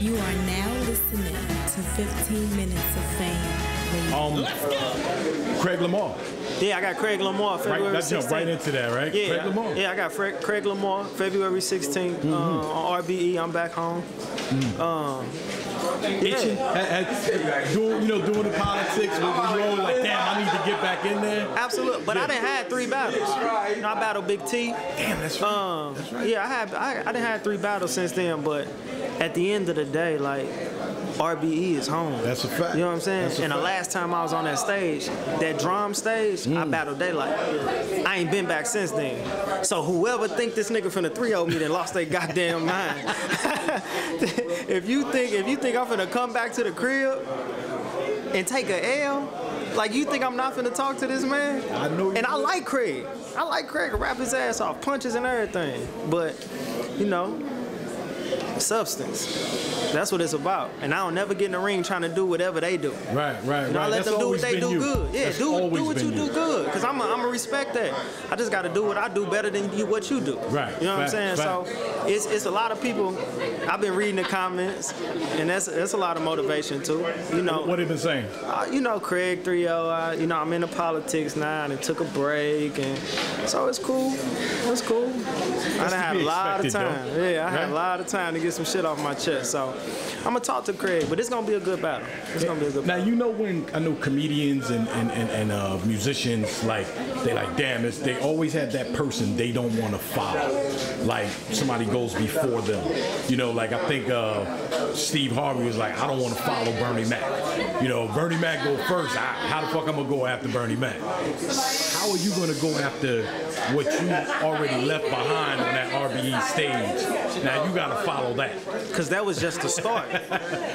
You are now listening to 15 Minutes of Fame. Let's go! Craig Lamar. Yeah, I got Craig Lamar, February 16th. That jumped right into that, right? Yeah, Craig Lamar. Yeah, I got Craig Lamar, February 16th on RBE. I'm back home. Doing the politics, when you roll like, damn, I need to get back in there. Absolutely, but I done had 3 battles. You know, I battled Big T. Damn, that's right. That's right. Yeah, I done had 3 battles since then, but at the end of the day, like, RBE is home. That's a fact. You know what I'm saying? And the last time I was on that stage, that drum stage, I battled Daylight. I ain't been back since then. So whoever think this nigga finna 3-0 me, then lost their goddamn mind. If you think I'm finna come back to the crib and take a L, like, you think I'm not finna talk to this man? I know you. And I like Craig. I like Craig. Rap his ass off, punches and everything. But, you know, substance. That's what it's about. And I don't never get in the ring trying to do whatever they do. Right. I let them do what they do good. Yeah, do what you do good. Because I'm going to respect that. I just got to do what I do better than what you do. Right. You know what I'm saying? So it's a lot of people. I've been reading the comments, and that's a lot of motivation too. You know. What have you been saying? You know, Craig 3-0. You know, I'm into politics now, and took a break, and so it's cool. It's cool. I done had a lot of time. Yeah, I had a lot of time to get some shit off my chest. So I'm gonna talk to Craig, but it's gonna be a good battle. It's gonna be a good battle. Now, you know, when I know comedians and musicians, like, they like, damn, they always have that person they don't want to follow. Like, somebody goes before them. You know, like, I think Steve Harvey was like, I don't want to follow Bernie Mac. You know, Bernie Mac go first. How the fuck I'm gonna go after Bernie Mac? How are you gonna go after what you already left behind on that RBE stage? Now you gotta follow that. Cause that was just the start.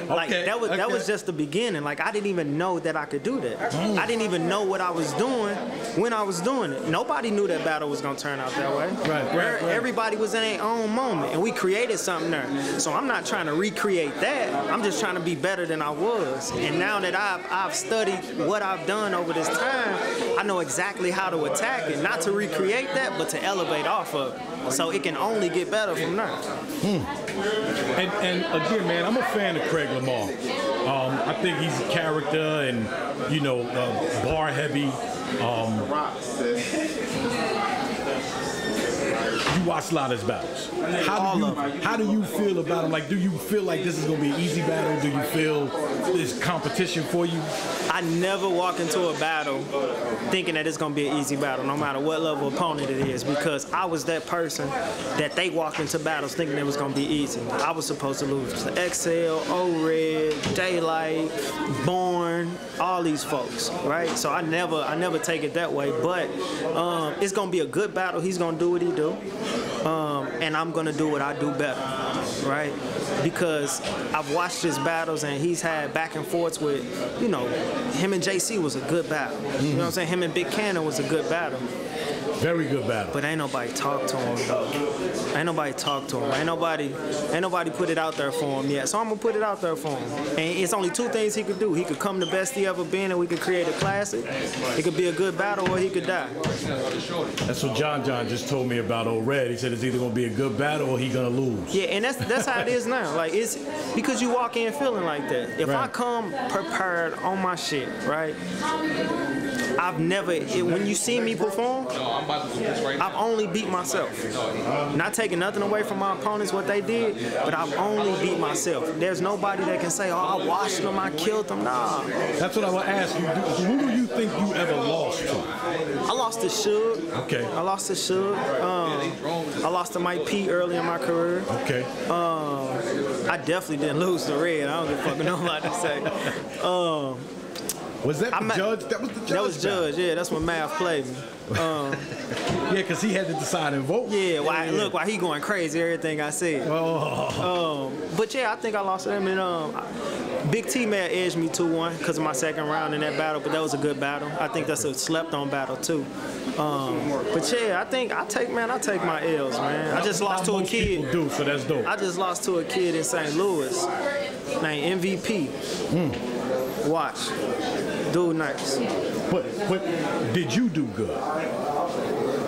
Like, that was just the beginning. Like, I didn't even know that I could do that. I didn't even know what I was doing when I was doing it. Nobody knew that battle was gonna turn out that way. Right. Everybody was in their own moment, and we created something there. So I'm not trying to recreate that. I'm just trying to be better than I was. And now that I've studied what I've done over this time, I know exactly how to attack it. Not to recreate that, but to elevate off of it. So it can only get better from there. And again, man, I'm a fan of Craig Lamar. I think he's a character and, you know, bar heavy. You watch a lot of his battles. How do you feel about him? Like, do you feel like this is going to be an easy battle? Do you feel there's competition for you? I never walk into a battle thinking that it's going to be an easy battle, no matter what level of opponent it is, because I was that person that they walked into battles thinking it was going to be easy. I was supposed to lose to XL, O-Red, Daylight, Born, all these folks, right? So I never take it that way, but it's going to be a good battle. He's going to do what he do, and I'm going to do what I do better, right? Because I've watched his battles and he's had back and forths with, you know, him and JC was a good battle. You know what I'm saying? Him and Big Cannon was a good battle. Very good battle. But ain't nobody talk to him though. Ain't nobody talk to him. Ain't nobody put it out there for him yet. So I'm gonna put it out there for him. And it's only 2 things he could do. He could come the best he ever been and we could create a classic. It could be a good battle or he could die. That's what John just told me about O-Red. He said it's either gonna be a good battle or he gonna lose. Yeah, and that's how it is now. Like, it's because you walk in feeling like that. If I come prepared on my shit, right? I've never, when you see me perform, I've only beat myself. Not taking nothing away from my opponents, what they did, but I've only beat myself. There's nobody that can say, oh, I washed them, I killed them. Nah. That's what I will ask you. Who do you think you ever lost to? I lost to Suge. Okay. I lost to Suge. I lost to Mike P early in my career. Okay. I definitely didn't lose to Red. I don't give a fuck what nobody say. Was that the judge? That was the judge. That was judge. Yeah, that's when Math played me. Yeah, because he had to decide and vote. Yeah, while he going crazy, everything I said. But yeah, I think I lost to him. And Big T may have edged me 2-1 because of my second round in that battle, but that was a good battle. I think that's a slept-on battle too. But yeah, I think I take my L's, man. I just lost to a kid. People do, so that's dope. I just lost to a kid in St. Louis named MVP. Watch. Dude nice. But did you do good?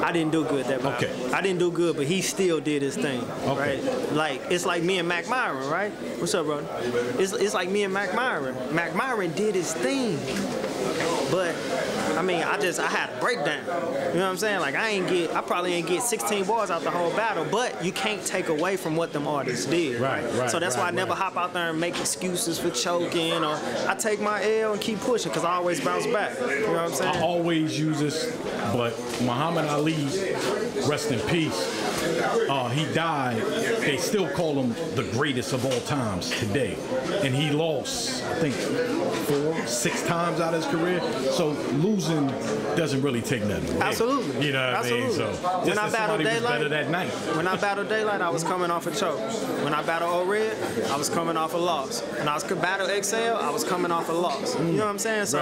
I didn't do good that battle. Okay. I didn't do good, but he still did his thing. Okay. Right? Like, it's like me and Mac Myron, right? What's up, brother? It's like me and Mac Myron. Mac Myron did his thing. But I mean, I had a breakdown. You know what I'm saying? Like I probably ain't get 16 bars out the whole battle, but you can't take away from what them artists did. Right. So that's why I never hop out there and make excuses for choking, or I take my L and keep pushing because I always bounce back. You know what I'm saying? I always use this, but Muhammad Ali, rest in peace. He died. They still call him the greatest of all times today, and he lost, I think, 4, 6 times out of his career. So losing doesn't really take nothing away. Absolutely. You know what I mean? So when I battled Daylight, better that night. When I battled Daylight, I was coming off a choke. When I battled O-Red, I was coming off a loss. When I was battle XL, I was coming off a loss. You know what I'm saying? So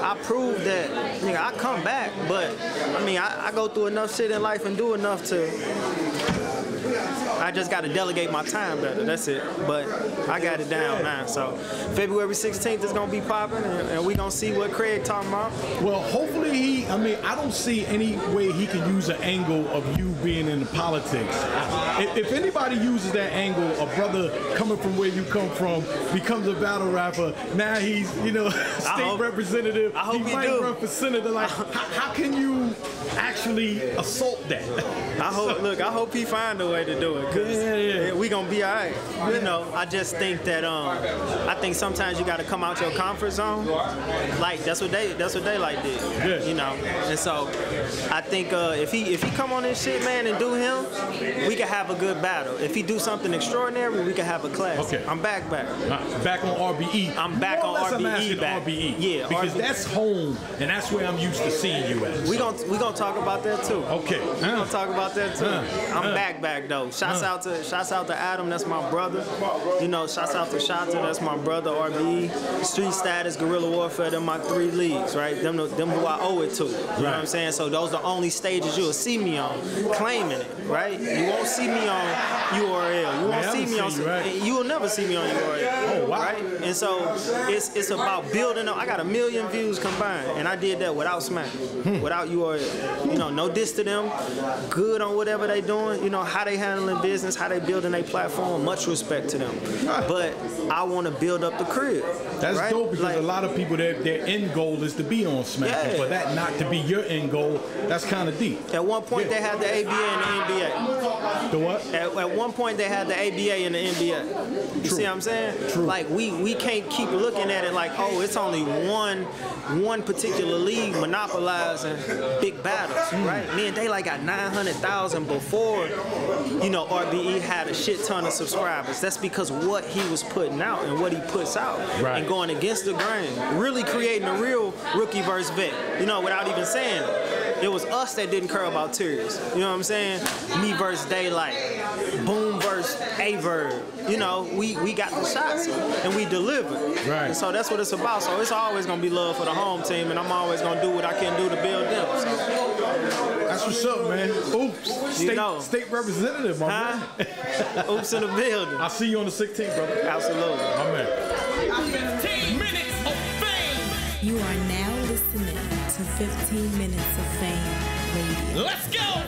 I proved that, nigga, I come back, but I mean, I go through enough shit in life and do enough to. I just got to delegate my time better. That's it. But I got it down now. So February 16th is going to be popping, and we going to see what Craig talking about. Well, hopefully I don't see any way he can use an angle of you being in the politics. If anybody uses that angle, a brother coming from where you come from becomes a battle rapper, now he's, state representative. I hope he might run for senator. Like, how can you actually assault that? I hope he find a way to do it, because we gonna be all right. I just think that I think sometimes you gotta come out your comfort zone. Like that's what Daylight did. And so I think if he come on this shit, man, and do him, we can have a good battle. If he do something extraordinary, we can have a class. Okay. I'm back. Back on RBE. I'm back on RBE. I'm asking back. RBE. Yeah, because that's home, and that's where I'm used to seeing you at. We gonna talk about that too. Okay. We gonna talk about that too. I'm back though. Shouts out to Adam, that's my brother. Shouts out to Shata, that's my brother. RBE, Street Status, Guerrilla Warfare, them my 3 leagues, right? Them who I owe it to. You know what I'm saying? So those are the only stages you'll see me on, claiming it, right? You won't see me on URL. You won't see me on. You will never see me on URL. Oh wow. Right? And so it's about building up. I got 1 million views combined, and I did that without Smack, without URL. No diss to them. Good on whatever they doing. How they handling business, how they building their platform. Much respect to them. But I want to build up the crib. That's right? dope, because a lot of people, their end goal is to be on Smack. And for that not to be your end goal, that's kind of deep. At one point, they had the ABA and the NBA. The what? At one point, they had the ABA and the NBA. You see what I'm saying? True. Like, we can't keep looking at it like, oh, it's only one particular league monopolizing big battles, right? Me and Daylight got 900,000 before, RBE had a shit ton of subscribers. That's because what he was putting out and what he puts out, and going against the grain, really creating a real rookie versus vet, without even saying it. It was us that didn't care about tears. You know what I'm saying? Me versus Daylight, Boom versus A-Verb. We got the shots and we delivered. Right. And so that's what it's about. So it's always gonna be love for the home team, and I'm always gonna do what I can do to build them. So. That's what's up, man. Oops. State representative, my man. Oops in the building. I'll see you on the 16th, brother. Absolutely. My man. 15 minutes of fame. You are now listening to 15 Minutes of Fame Radio. Let's go.